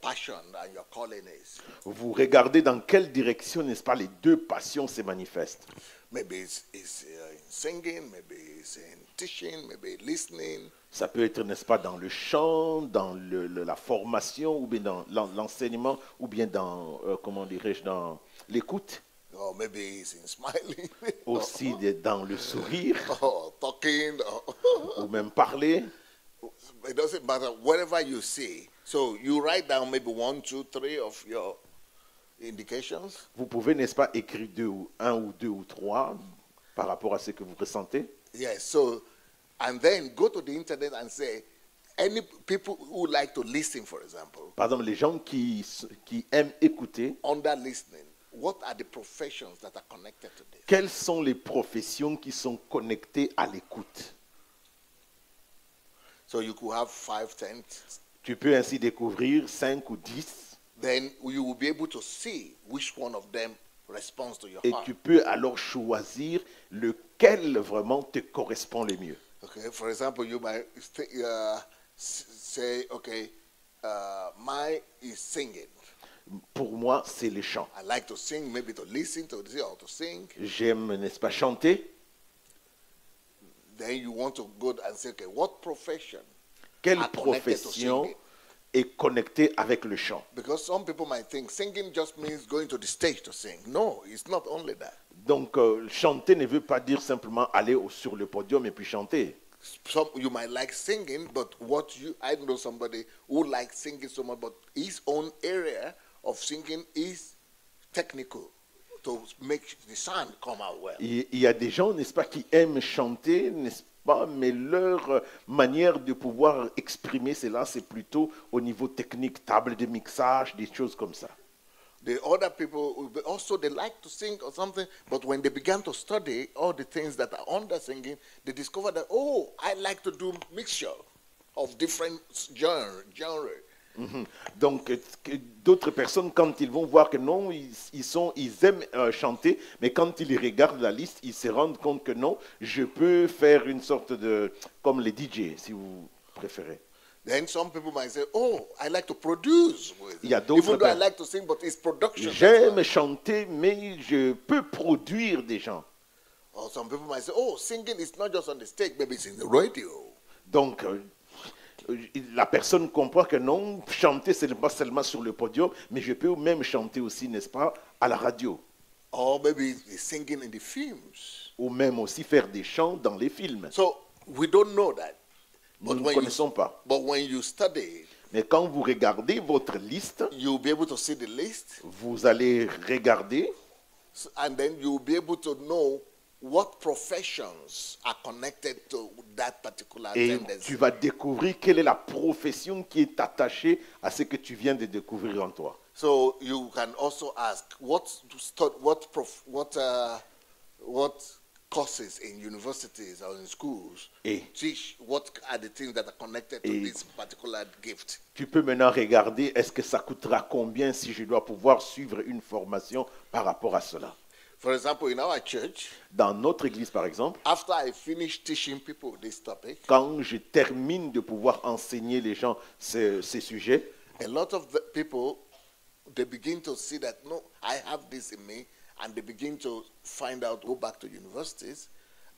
passion and your calling is. vous regardez dans quelle direction, n'est-ce pas, les 2 passions se manifestent. Maybe it's in singing, maybe it's in teaching, maybe listening. Ça peut être, n'est-ce pas, dans le chant, dans la formation, ou bien dans l'enseignement, ou bien dans, comment dirais-je, dans l'écoute, Or maybe it's in smiling, aussi dans le sourire, or talking, ou même parler. it doesn't matter, whatever you see. So you write down maybe 1, 2, 3 of your indications. Vous pouvez, n'est-ce pas, écrire 1 ou 2 ou 3 par rapport à ce que vous ressentez. Yes, so, and then go to the internet and say, any people who like to listen, for example, Par exemple, les gens qui aiment écouter, under listening, what are the professions that are connected to this? quelles sont les professions qui sont connectées à l'écoute? So you could have 5, 10. Tu peux ainsi découvrir 5 ou 10, Then you will be able to see which one of them responds to your et heart. tu peux alors choisir lequel vraiment te correspond le mieux. Okay, for example, you might say, okay, mine is singing. Pour moi, c'est le chant. I like to sing, maybe to listen to or to sing. J'aime, n'est-ce pas, chanter. Then you want to go and say, okay, what profession Quelle are connected to profession singing? est connectée avec le chant? Because some people might think singing just means going to the stage to sing. No, it's not only that. Donc, chanter ne veut pas dire simplement aller sur le podium et puis chanter. Some you might like singing, but I know somebody who likes singing so much, but his own area of singing is technical to make the sound come out well. Il y a des gens, n'est-ce pas, qui aiment chanter, n'est-ce pas, mais leur manière de pouvoir exprimer cela, c'est plutôt au niveau technique, table de mixage, des choses comme ça. The other people also they like to sing or something, but when they began to study all the things that are under singing, they discovered that I like to do mixture of different genre. Mhm. Donc, d'autres personnes, quand ils vont voir que non, ils aiment chanter, mais quand ils regardent la liste, ils se rendent compte que non, je peux faire une sorte de, comme les DJ, si vous préférez. Then some people might say, I like to produce with Il y a it. d'autres Even though I personnes. like to sing, but it's production. J'aime chanter, mais je peux produire des gens. Or some people might say, singing is not just on the stage, maybe it's in the radio. Donc, la personne comprend que non, chanter, ce n'est pas seulement sur le podium, mais je peux même chanter aussi, n'est-ce pas, à la radio. Or maybe it's singing in the films. Ou même aussi faire des chants dans les films. So we don't know that. Nous ne connaissons pas. But when you study, Mais quand vous regardez votre liste, you'll be able to see the list, vous allez regarder and then you'll be able to know what professions are connected to that particular et tendency. tu vas découvrir quelle est la profession qui est attachée à ce que tu viens de découvrir en toi. So you can also ask what courses in universities or in schools Et teach what are the things that are connected to this particular gift. tu peux maintenant regarder, est-ce que ça coûtera combien si je dois pouvoir suivre une formation par rapport à cela. For example, in our church, Dans notre église, par exemple, after I finish teaching people this topic, quand je termine de pouvoir enseigner les gens ces sujets, a lot of the people, they begin to see that, no, I have this in me, and they begin to find out, go back to universities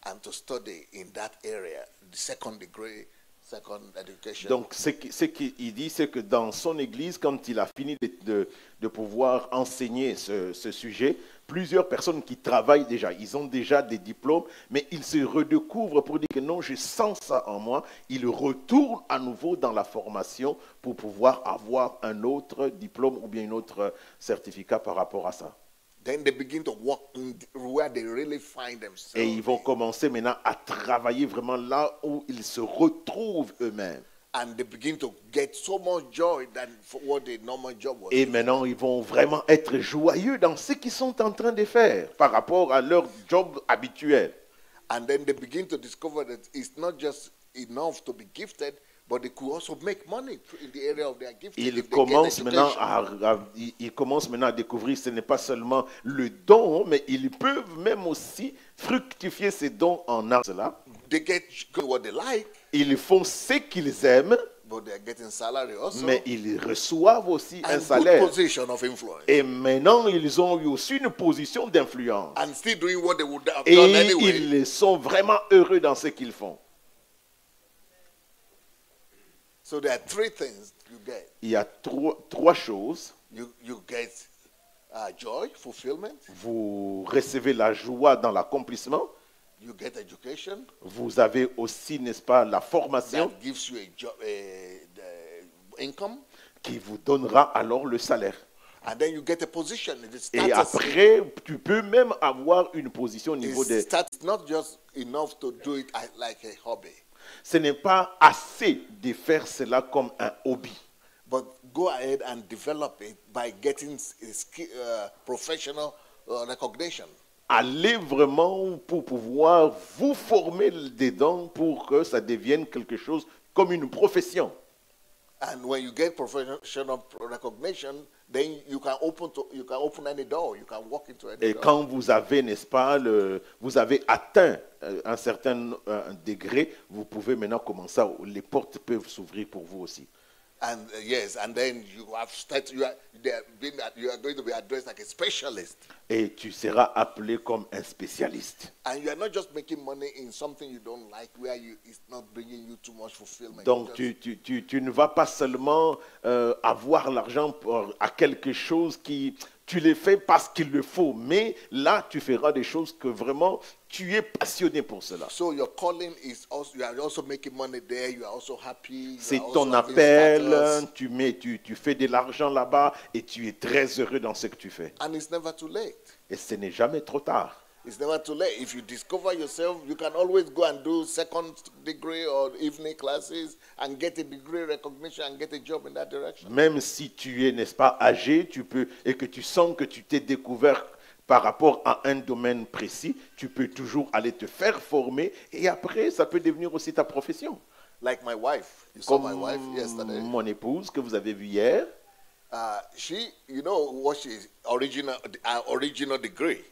and to study in that area, the second degree, second education. Donc, ce qu'il dit, c'est que dans son église, quand il a fini de pouvoir enseigner ce sujet, plusieurs personnes qui travaillent déjà, ils ont déjà des diplômes, mais ils se redécouvrent pour dire que non, je sens ça en moi. Ils retournent à nouveau dans la formation pour pouvoir avoir un autre diplôme ou bien un autre certificat par rapport à ça. Then they begin to walk in where they really find themselves. Et ils vont commencer maintenant à travailler vraiment là où ils se retrouvent eux-mêmes. And they begin to get so much joy than for what the normal job was. Et maintenant, ils vont vraiment être joyeux dans ce qu'ils sont en train de faire par rapport à leur job habituel. And then they begin to discover that it's not just enough to be gifted, but they could also make money in the area of their gifting. Ils commencent maintenant à découvrir que ce n'est pas seulement le don, mais ils peuvent même aussi fructifier ces dons en art. They get what they like. Ils font ce qu'ils aiment, But they are getting salary also. mais ils reçoivent aussi un And salaire. good position of influence. Et maintenant, ils ont eu aussi une position d'influence. And still doing what they would have Et done anyway. ils sont vraiment heureux dans ce qu'ils font. So there are three things you get. Il y a trois choses. You get joy, fulfillment. Vous recevez la joie dans l'accomplissement. You get education. Vous avez aussi, n'est-ce pas, la formation That gives you a job, the income. qui vous donnera alors le salaire. And then you get a position. Et après, tu peux même avoir une position au niveau des... It's not just enough to do it like a hobby. Ce n'est pas assez de faire cela comme un hobby. But go ahead and develop it by getting professional recognition. Allez vraiment pour pouvoir vous former dedans pour que ça devienne quelque chose comme une profession. And when you get professional recognition, then you can open any door. You can walk into any Et door. quand vous avez, n'est-ce pas, vous avez atteint un certain degré, vous pouvez maintenant commencer, les portes peuvent s'ouvrir pour vous aussi. And yes, and then you are going to be addressed like a specialist. Et tu seras appelé comme un spécialiste. And you are not just making money in something you don't like, where it's not bringing you too much fulfillment. Donc tu ne vas pas seulement avoir l'argent à quelque chose qui... Tu le fais parce qu'il le faut, mais là tu feras des choses que vraiment tu es passionné pour cela. So your calling is also, you are also making money there, you are also happy. C'est ton appel, tu fais de l'argent là-bas et tu es très heureux dans ce que tu fais. And it's never too late. Et ce n'est jamais trop tard. It's never too late. If you discover yourself, you can always go and do second degree or evening classes and get a degree recognition and get a job in that direction. Même si tu es, n'est-ce pas, âgé, tu peux, et que tu sens que tu t'es découvert par rapport à un domaine précis, tu peux toujours aller te faire former et après, ça peut devenir aussi ta profession. Like my wife. You saw Comme my wife yesterday. mon épouse que vous avez vue hier, She, you know what she's original degree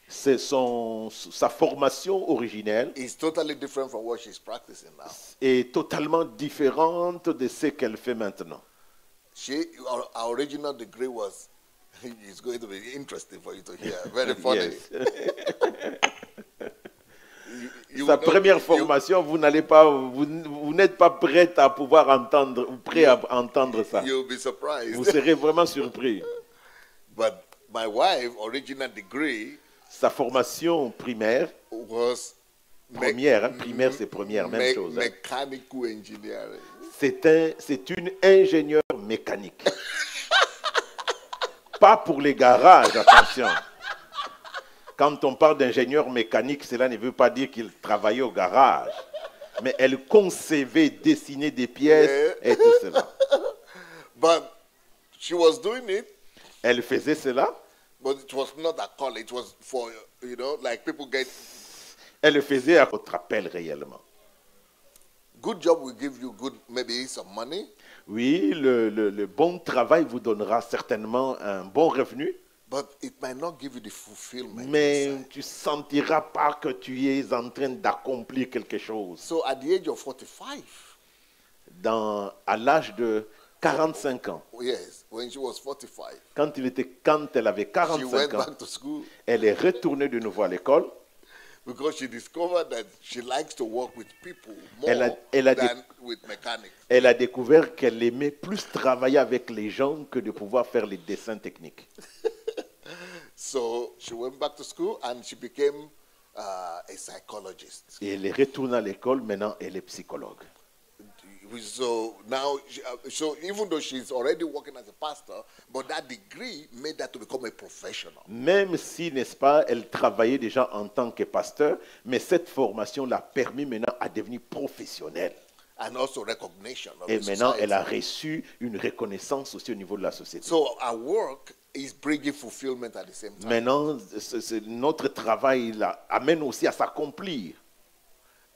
c'est sa formation originelle is totally different from what she's practicing now. est totalement différente de ce qu'elle fait maintenant. Our original degree was, it's going to be interesting for you to hear. Very funny. Yes. You Sa would not- première you- formation, vous n'êtes pas prête à pouvoir entendre, ou prêt à entendre ça. You'll be surprised. Vous serez vraiment surpris. But my wife, original degree Sa formation primaire, was première, primaire c'est première, même chose. mechanical engineering. C'est une ingénieure mécanique. Pas pour les garages, attention. Quand on parle d'ingénieur mécanique, cela ne veut pas dire qu'il travaillait au garage. Mais elle concevait, dessinait des pièces et tout cela. But she was doing it, Elle faisait cela. but it was not a call. It was for, you know, like people get Elle le faisait à votre appel réellement. good job will give you good, maybe some money, Oui, le bon travail vous donnera certainement un bon revenu, but it might not give you the fulfillment. mais inside. tu ne sentiras pas que tu es en train d'accomplir quelque chose. So at the age of 45, À l'âge de 45 ans, yes, when she was 45, quand elle avait she 45 went ans, back to school elle est retournée de nouveau à l'école. because she discovered that she likes to work with people more Elle a than with mechanics. mechanic. Elle a découvert qu'elle aimait plus travailler avec les gens que de pouvoir faire les dessins techniques. So she went back to school and she became a psychologist. Et elle est retournée à l'école, maintenant elle est psychologue. So now, so even though she's already working as a pastor, but that degree made her to become a professional. Même si, n'est-ce pas, elle travaillait déjà en tant que pasteur, mais cette formation l'a permis maintenant à devenir professionnelle. And also recognition of Et the maintenant, society. elle a reçu une reconnaissance aussi au niveau de la société. So our work is bringing fulfillment at the same time. Maintenant, notre travail là, amène aussi à s'accomplir.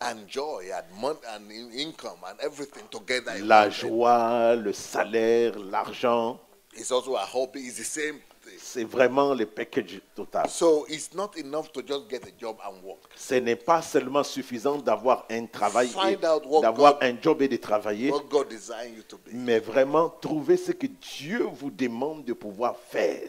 And joy and money and income and everything together. in La one thing. joie, le salaire, l'argent, It's also a hobby. It's the same thing. c'est vraiment le package total. So it's not enough to just get a job and work. Ce n'est pas seulement suffisant d'avoir un travail, Find out what d'avoir God- un job et de travailler, What God designed you to be. mais vraiment trouver ce que Dieu vous demande de pouvoir faire.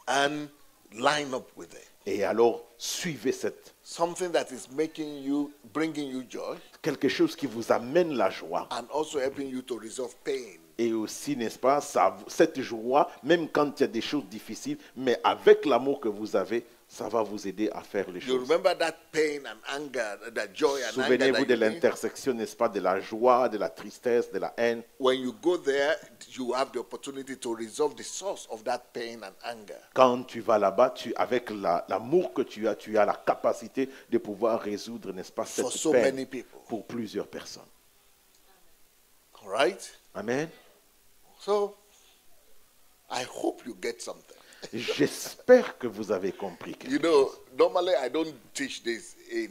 And line up with it. Et alors, suivez Something that is making you, bringing you joy quelque chose qui vous amène la joie. and also helping you to resolve pain. Et aussi, n'est-ce pas, cette joie, même quand il y a des choses difficiles, mais avec l'amour que vous avez, ça va vous aider à faire les You choses. remember that pain and anger, that joy and anger Souvenez-vous that de you need? l'intersection, n'est-ce pas, de la joie, de la tristesse, de la haine. When you go there, you have the opportunity to resolve the source of that pain and anger. Quand tu vas là-bas, avec l'amour que tu as la capacité de pouvoir résoudre, n'est-ce pas, cette For so peine many people. pour plusieurs personnes. All right? Amen. So, I hope you get something. J'espère que vous avez compris quelque You know, chose. normally I don't teach this in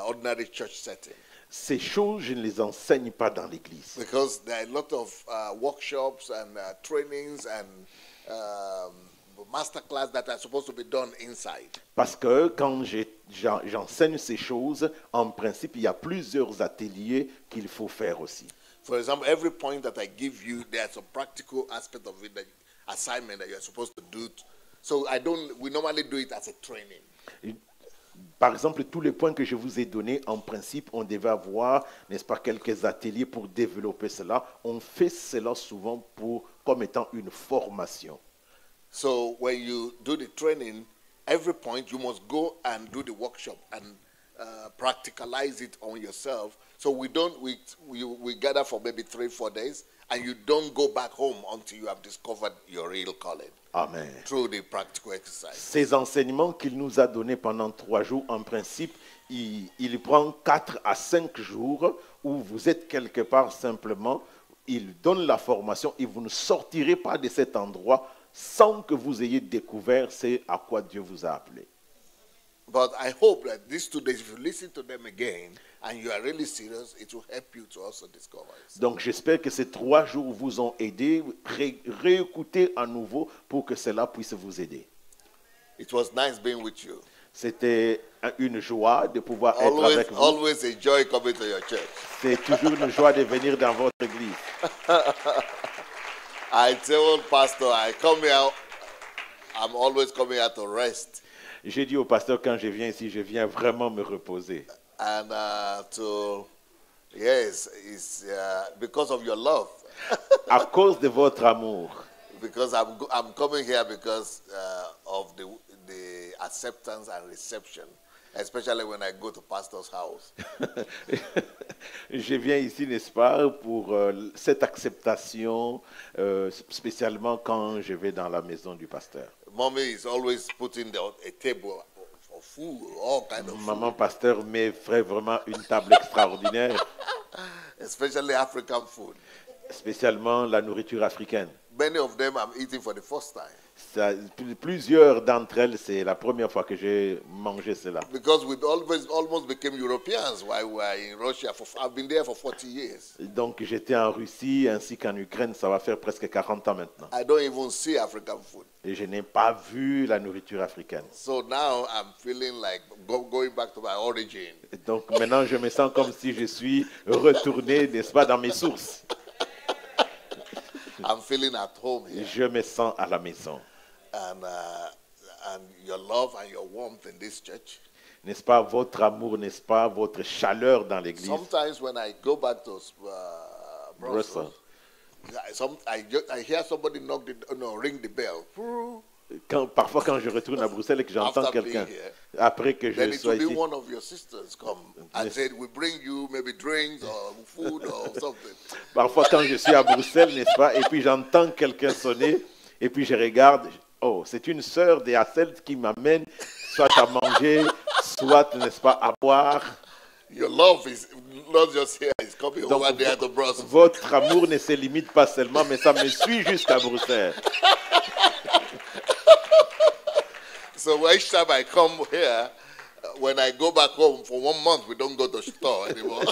ordinary church setting Ces choses, je ne les enseigne pas dans l'église. because there are a lot of workshops and trainings and masterclass that are supposed to be done inside. Parce que quand j'enseigne ces choses, en principe, il y a plusieurs ateliers qu'il faut faire aussi. For example, every point that I give you, there's a practical aspect of it, that assignment that you're supposed to do. So we normally do it as a training. Par exemple, tous les points que je vous ai donnés, en principe, on devait avoir, n'est-ce pas, quelques ateliers pour développer cela. On fait cela souvent comme étant une formation. So when you do the training, every point you must go and do the workshop and practicalize it on yourself. So we gather for maybe 3-4 days, and you don't go back home until you have discovered your real calling Amen. through the practical exercise. Ces enseignements qu'il nous a donnés pendant 3 jours, en principe, il prend 4 à 5 jours où vous êtes quelque part simplement, il donne la formation et vous ne sortirez pas de cet endroit sans que vous ayez découvert ce à quoi Dieu vous a appelé. But I hope that these 2 days, if you listen to them again and you are really serious, it will help you to also discover it. Donc j'espère que ces 3 jours vous ont aidé. Réécoutez à nouveau pour que cela puisse vous aider. It was nice being with you. C'était une joie de pouvoir être avec vous. Always a joy coming to your church. C'est toujours une joie de venir dans votre église. I tell Pastor, I'm always coming here to rest J'ai dit au pasteur, quand je viens ici, je viens vraiment me reposer. and it's because of your love. À cause de votre amour. Because I'm coming here because of the acceptance and reception, especially when I go to pastor's house. Je viens ici, n'est-ce pas, pour cette acceptation, spécialement quand je vais dans la maison du pasteur. Mommy is always putting a table for food, all kind of food, Maman pasteur met vraiment une table extraordinaire, especially African food. spécialement la nourriture africaine. Many of them I'm eating for the first time. Plusieurs d'entre elles, c'est la première fois que j'ai mangé cela. Because we almost became Europeans while we were in Russia. I've been there for 40 years. Donc j'étais en Russie ainsi qu'en Ukraine, ça va faire presque 40 ans maintenant. I don't even see African food. Et je n'ai pas vu la nourriture africaine. So now I'm feeling like going back to my origin. Donc maintenant, je me sens comme si je suis retourné, n'est-ce pas, dans mes sources. I'm feeling at home here. Je me sens à la maison. And your love and your warmth in this church. N'est-ce pas, votre amour, n'est-ce pas, votre chaleur dans l'église. Sometimes when I go back to Brussels. I hear somebody ring the bell. Parfois, quand je retourne à Bruxelles et que j'entends quelqu'un, après que je sois ici, one of your sisters come and said, we bring you maybe drinks or food or something. Parfois, quand je suis à Bruxelles, n'est-ce pas, et puis j'entends quelqu'un sonner, et puis je regarde, oh, c'est une sœur des Hasselt qui m'amène soit à manger, soit, n'est-ce pas, à boire. Your love is not just here, it's coming Donc, over there to Brussels. Votre amour ne se limite pas seulement, mais ça me suit jusqu'à Bruxelles. So each time I come here, when I go back home for 1 month, we don't go to the store anymore.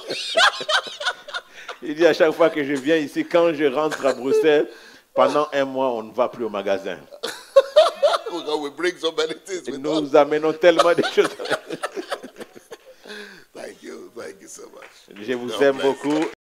Il dit à chaque fois que je viens ici, quand je rentre à Bruxelles, pendant 1 mois, on ne va plus au magasin. Because we bring so many things with us. Nous amenons tellement de choses. Thank you so much. Je vous God aime bless you. beaucoup.